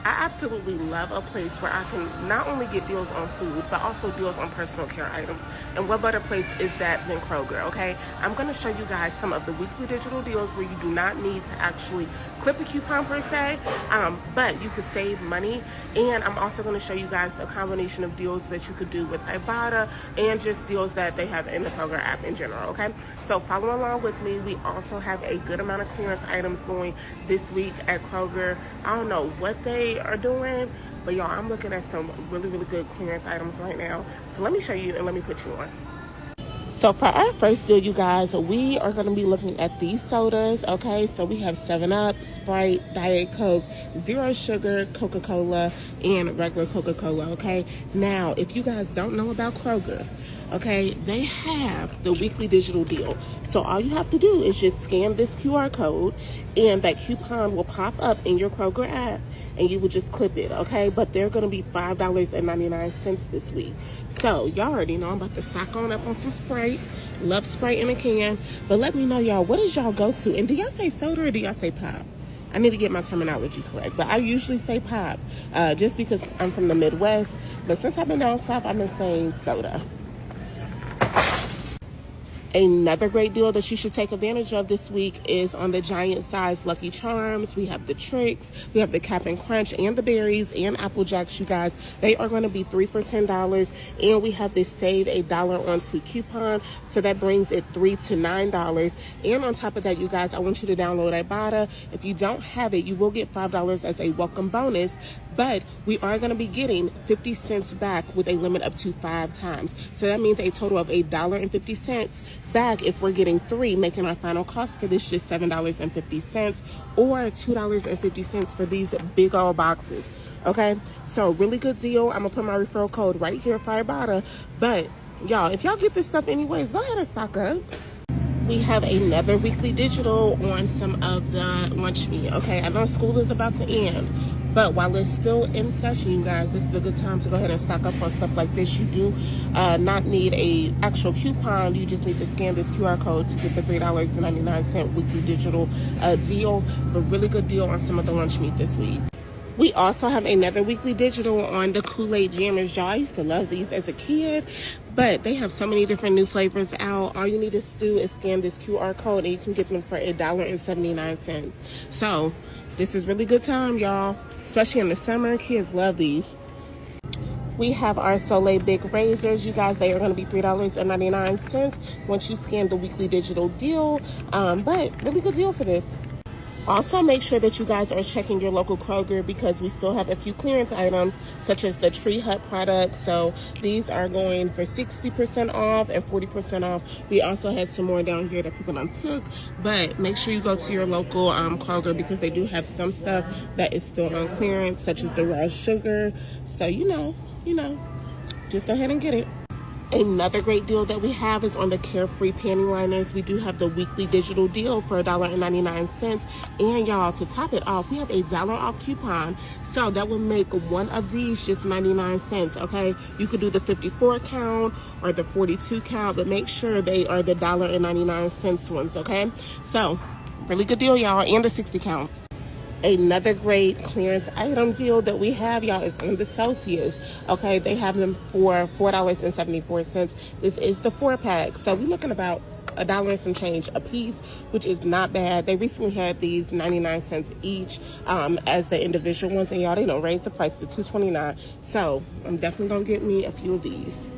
I absolutely love a place where I can not only get deals on food, but also deals on personal care items. And what better place is that than Kroger, okay? I'm going to show you guys some of the weekly digital deals where you do not need to actually clip a coupon per se, but you could save money. And I'm also going to show you guys a combination of deals that you could do with Ibotta and just deals that they have in the Kroger app in general, okay? So follow along with me. We also have a good amount of clearance items going this week at Kroger. I don't know what they are doing, but y'all, I'm looking at some really, really good clearance items right now. So let me show you and let me put you on. So for our first deal, you guys, we are going to be looking at these sodas, okay? So we have 7-Up, Sprite, Diet Coke, Zero Sugar, Coca-Cola, and regular Coca-Cola, okay? Now, if you guys don't know about Kroger, okay, they have the weekly digital deal. So all you have to do is just scan this QR code, and that coupon will pop up in your Kroger app, and you will just clip it, okay? But they're going to be $5.99 this week. So y'all already know I'm about to stock on up on some Sprite. Love Sprite in a can. But let me know, y'all, what is y'all go-to? And do y'all say soda or do y'all say pop? I need to get my terminology correct, but I usually say pop just because I'm from the Midwest. But since I've been down south, I've been saying soda. Another great deal that you should take advantage of this week is on the giant size Lucky Charms. We have the Tricks, we have the Cap'n Crunch, and the berries, and Apple Jacks, you guys. They are going to be 3 for $10, and we have this Save $1 on 2 coupon, so that brings it $3 to $9. And on top of that, you guys, I want you to download Ibotta. If you don't have it, you will get $5 as a welcome bonus, but we are going to be getting 50 cents back with a limit up to 5 times. So that means a total of $1.50 back if we're getting 3, making our final cost for this just $7.50 or $2.50 for these big old boxes. Okay, so really good deal. I'm gonna put my referral code right here for Ibotta. But y'all, if y'all get this stuff anyways, go ahead and stock up. We have another weekly digital on some of the lunch meat. Okay, I know school is about to end, but while it's still in session, you guys, this is a good time to go ahead and stock up on stuff like this. You do not need a actual coupon. You just need to scan this QR code to get the $3.99 weekly digital deal. A really good deal on some of the lunch meat this week. We also have another weekly digital on the Kool-Aid Jammers. Y'all, I used to love these as a kid, but they have so many different new flavors out. All you need to do is scan this QR code, and you can get them for $1.79. So this is really good time, y'all, especially in the summer. Kids love these. We have our Soleil Big Razors. You guys, they are going to be $3.99 once you scan the weekly digital deal. But really good deal for this. Also, make sure that you guys are checking your local Kroger because we still have a few clearance items such as the Tree Hut products. So these are going for 60% off and 40% off. We also had some more down here that people done took, but make sure you go to your local Kroger because they do have some stuff that is still on clearance, such as the raw sugar. So you know, just go ahead and get it. Another great deal that we have is on the Carefree panty liners. We do have the weekly digital deal for $1.99. And y'all, to top it off, we have $1 off coupon. So that will make one of these just 99 cents, okay? You could do the 54 count or the 42 count, but make sure they are the $1.99 ones, okay? So, really good deal, y'all, and the 60 count. Another great clearance item deal that we have, y'all, is on the Celsius. Okay, they have them for $4.74. This is the 4-pack. So we're looking about $1 and some change a piece, which is not bad. They recently had these 99 cents each as the individual ones, and y'all, they don't raise the price to $2.29. So I'm definitely gonna get me a few of these.